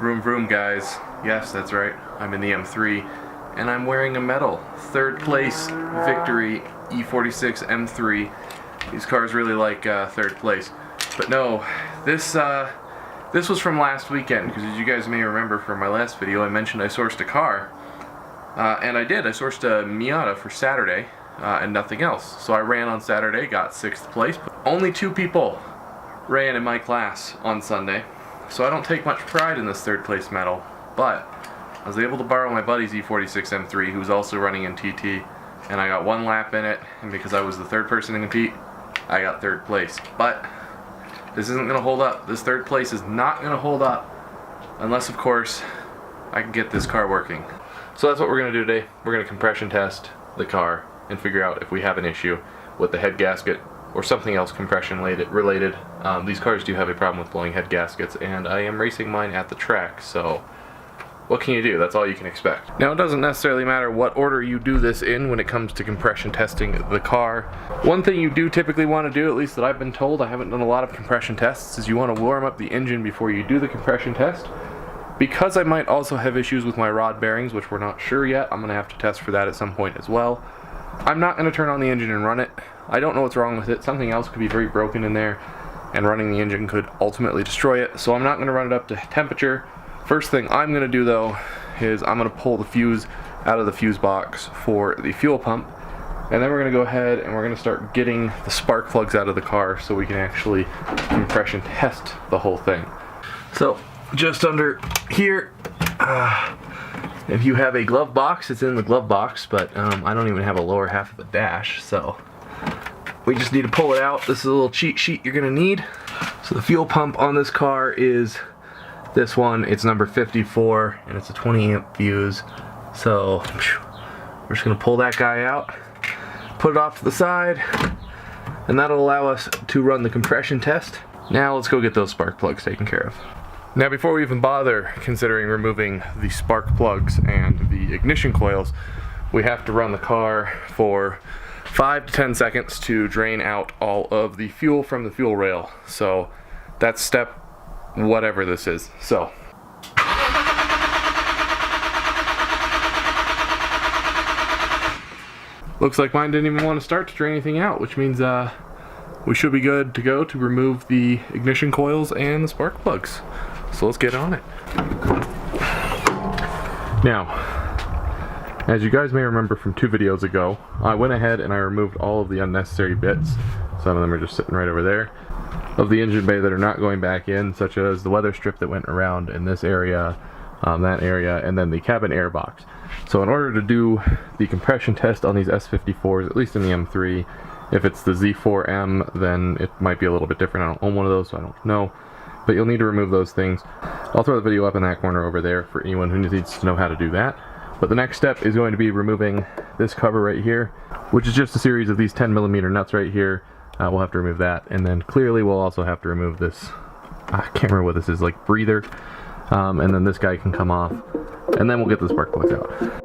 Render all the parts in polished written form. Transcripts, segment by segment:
Vroom vroom guys, yes that's right, I'm in the M3 and I'm wearing a medal. Third place victory, E46 M3. These cars really like third place. But no, this was from last weekend, because as you guys may remember from my last video, I mentioned I sourced a car. And I did, I sourced a Miata for Saturday, and nothing else. So I ran on Saturday, got 6th place. Only 2 people ran in my class on Sunday. So I don't take much pride in this 3rd place medal, but I was able to borrow my buddy's E46 M3, who's also running in TT, and I got 1 lap in it, and because I was the 3rd person to compete, I got 3rd place. But this isn't going to hold up. This 3rd place is not going to hold up unless, of course, I can get this car working. So that's what we're going to do today. We're going to compression test the car and figure out if we have an issue with the head gasket or something else compression related. These cars do have a problem with blowing head gaskets, and I am racing mine at the track, so what can you do? That's all you can expect. Now, it doesn't necessarily matter what order you do this in when it comes to compression testing the car. One thing you do typically want to do, at least that I've been told, I haven't done a lot of compression tests, is you want to warm up the engine before you do the compression test. Because I might also have issues with my rod bearings, which we're not sure yet, I'm going to have to test for that at some point as well. I'm not going to turn on the engine and run it. I don't know what's wrong with it. Something else could be very broken in there, and running the engine could ultimately destroy it, so I'm not going to run it up to temperature. First thing I'm going to do though is I'm going to pull the fuse out of the fuse box for the fuel pump, and then we're going to go ahead and we're going to start getting the spark plugs out of the car so we can actually compression test the whole thing. So just under here, if you have a glove box, it's in the glove box, but I don't even have a lower half of the dash, so we just need to pull it out. This is a little cheat sheet you're going to need. So the fuel pump on this car is this one. It's number 54, and it's a 20 amp fuse. So we're just going to pull that guy out, put it off to the side, and that'll allow us to run the compression test. Now let's go get those spark plugs taken care of. Now, before we even bother considering removing the spark plugs and the ignition coils, we have to run the car for 5 to 10 seconds to drain out all of the fuel from the fuel rail. So that's step whatever this is. So looks like mine didn't even want to start to drain anything out, which means we should be good to go to remove the ignition coils and the spark plugs. So let's get on it. Now, as you guys may remember from 2 videos ago, I went ahead and I removed all of the unnecessary bits. Some of them are just sitting right over there of the engine bay that are not going back in, such as the weather strip that went around in this area, that area, and then the cabin air box. So in order to do the compression test on these S54s, at least in the M3, if it's the Z4M, then it might be a little bit different. I don't own one of those, so I don't know. But you'll need to remove those things. I'll throw the video up in that corner over there for anyone who needs to know how to do that. But the next step is going to be removing this cover right here, which is just a series of these 10mm nuts right here. We'll have to remove that, and then clearly we'll also have to remove this, I can't remember what this is, like breather, and then this guy can come off, and then we'll get the spark plugs out.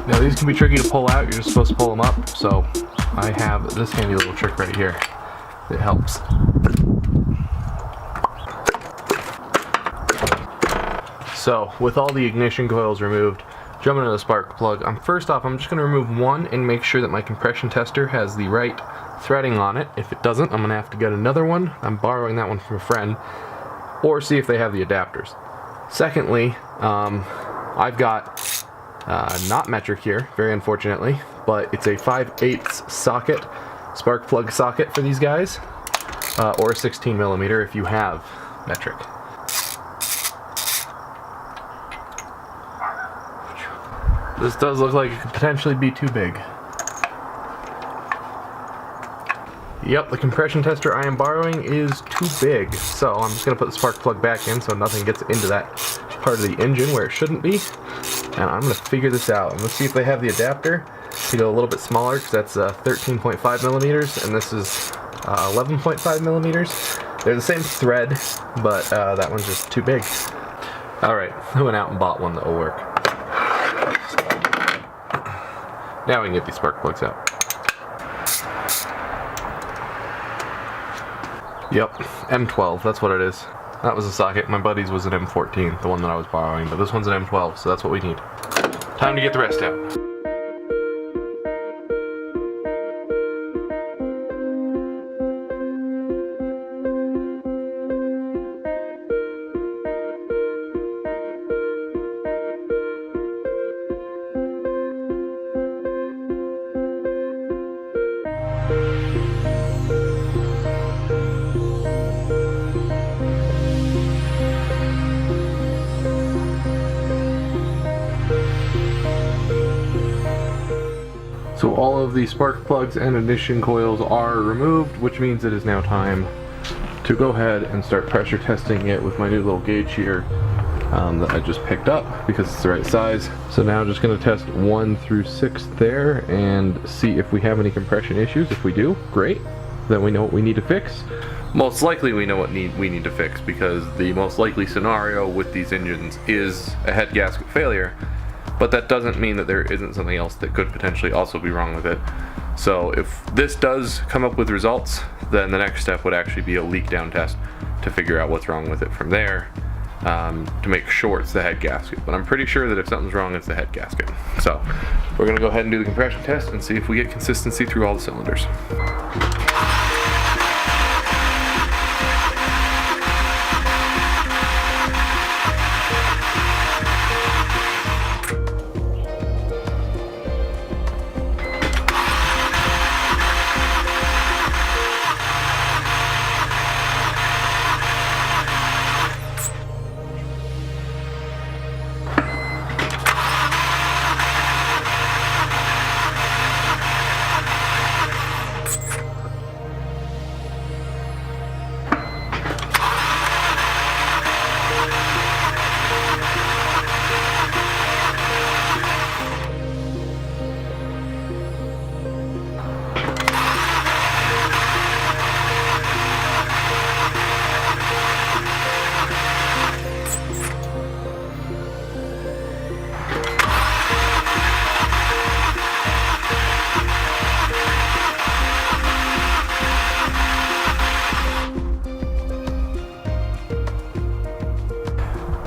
Now these can be tricky to pull out, you're just supposed to pull them up, so I have this handy little trick right here that helps. So with all the ignition coils removed, jumping into the spark plug, first off I'm just going to remove one and make sure that my compression tester has the right threading on it. If it doesn't, I'm going to have to get another one. I'm borrowing that one from a friend, or see if they have the adapters. Secondly, I've got not metric here, very unfortunately, but it's a 5/8 socket, spark plug socket for these guys, or a 16mm if you have metric. This does look like it could potentially be too big. Yep, the compression tester I am borrowing is too big. So I'm just going to put the spark plug back in so nothing gets into that part of the engine where it shouldn't be. And I'm going to figure this out. And let's see if they have the adapter to go a little bit smaller, because that's 13.5 millimeters and this is 11.5 millimeters. They're the same thread, but that one's just too big. Alright, I went out and bought one that will work. Now we can get these spark plugs out. Yep, M12, that's what it is. That was a socket. My buddy's was an M14, the one that I was borrowing, but this one's an M12, so that's what we need. Time to get the rest out. So all of the spark plugs and ignition coils are removed, which means it is now time to go ahead and start pressure testing it with my new little gauge here that I just picked up because it's the right size. So now I'm just going to test 1 through 6 there and see if we have any compression issues. If we do, great. Then we know what we need to fix. Most likely we know what we need to fix, because the most likely scenario with these engines is a head gasket failure. But that doesn't mean that there isn't something else that could potentially also be wrong with it. So if this does come up with results, then the next step would actually be a leak down test to figure out what's wrong with it from there, to make sure it's the head gasket. But I'm pretty sure that if something's wrong, it's the head gasket. So we're gonna go ahead and do the compression test and see if we get consistency through all the cylinders.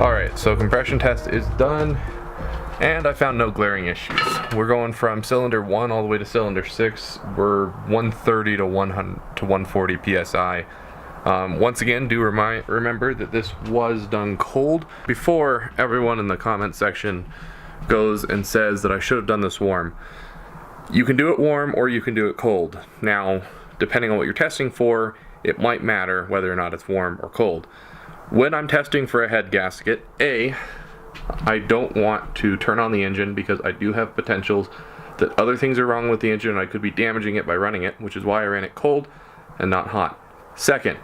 Alright, so compression test is done, and I found no glaring issues. We're going from cylinder 1 all the way to cylinder 6. We're 130 to 140 psi. Once again, do remember that this was done cold. Before everyone in the comment section goes and says that I should have done this warm, you can do it warm or you can do it cold. Now, depending on what you're testing for, it might matter whether or not it's warm or cold. When I'm testing for a head gasket, I don't want to turn on the engine because I do have potentials that other things are wrong with the engine and I could be damaging it by running it, which is why I ran it cold and not hot. Second,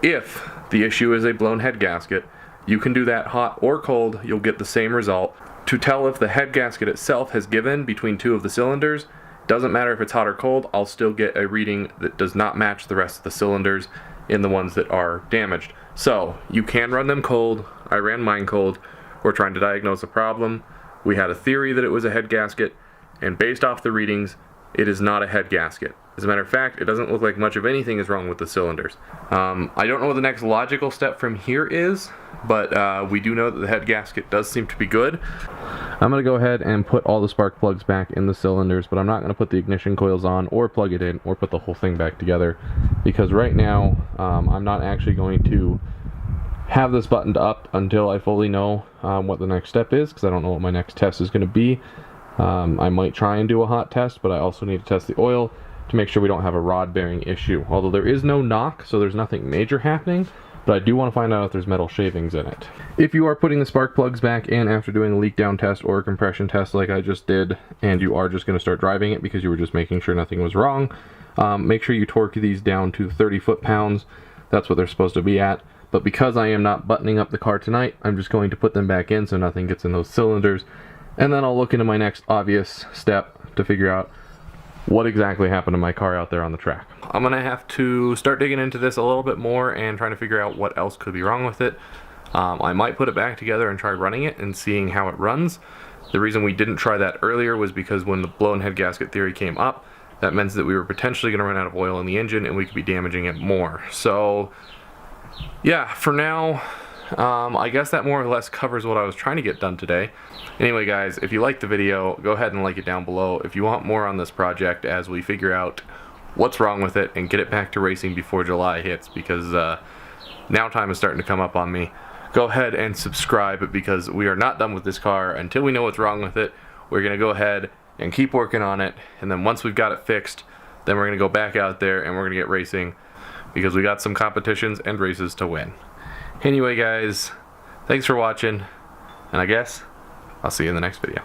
if the issue is a blown head gasket, you can do that hot or cold, you'll get the same result. To tell if the head gasket itself has given between 2 of the cylinders, doesn't matter if it's hot or cold, I'll still get a reading that does not match the rest of the cylinders in the ones that are damaged. So you can run them cold. I ran mine cold. We're trying to diagnose a problem. We had a theory that it was a head gasket, and based off the readings, it is not a head gasket. As a matter of fact, it doesn't look like much of anything is wrong with the cylinders. I don't know what the next logical step from here is, but we do know that the head gasket does seem to be good. I'm going to go ahead and put all the spark plugs back in the cylinders, but I'm not going to put the ignition coils on or plug it in or put the whole thing back together, because right now I'm not actually going to have this buttoned up until I fully know what the next step is, because I don't know what my next test is going to be. I might try and do a hot test, but I also need to test the oil to make sure we don't have a rod bearing issue. Although there is no knock, so there's nothing major happening, but I do want to find out if there's metal shavings in it. If you are putting the spark plugs back in after doing a leak down test or a compression test like I just did, and you are just going to start driving it because you were just making sure nothing was wrong, make sure you torque these down to 30 foot-pounds. That's what they're supposed to be at. But because I am not buttoning up the car tonight, I'm just going to put them back in so nothing gets in those cylinders. And then I'll look into my next obvious step to figure out what exactly happened to my car out there on the track. I'm gonna have to start digging into this a little bit more and trying to figure out what else could be wrong with it. I might put it back together and try running it and seeing how it runs. The reason we didn't try that earlier was because when the blown head gasket theory came up, that meant that we were potentially gonna run out of oil in the engine and we could be damaging it more. So yeah, for now, I guess that more or less covers what I was trying to get done today. Anyway guys, if you liked the video, go ahead and like it down below. If you want more on this project as we figure out what's wrong with it and get it back to racing before July hits, because now time is starting to come up on me. Go ahead and subscribe, because we are not done with this car until we know what's wrong with it. We're going to go ahead and keep working on it, and then once we've got it fixed, then we're going to go back out there and we're going to get racing, because we got some competitions and races to win. Anyway guys, thanks for watching, and I guess I'll see you in the next video.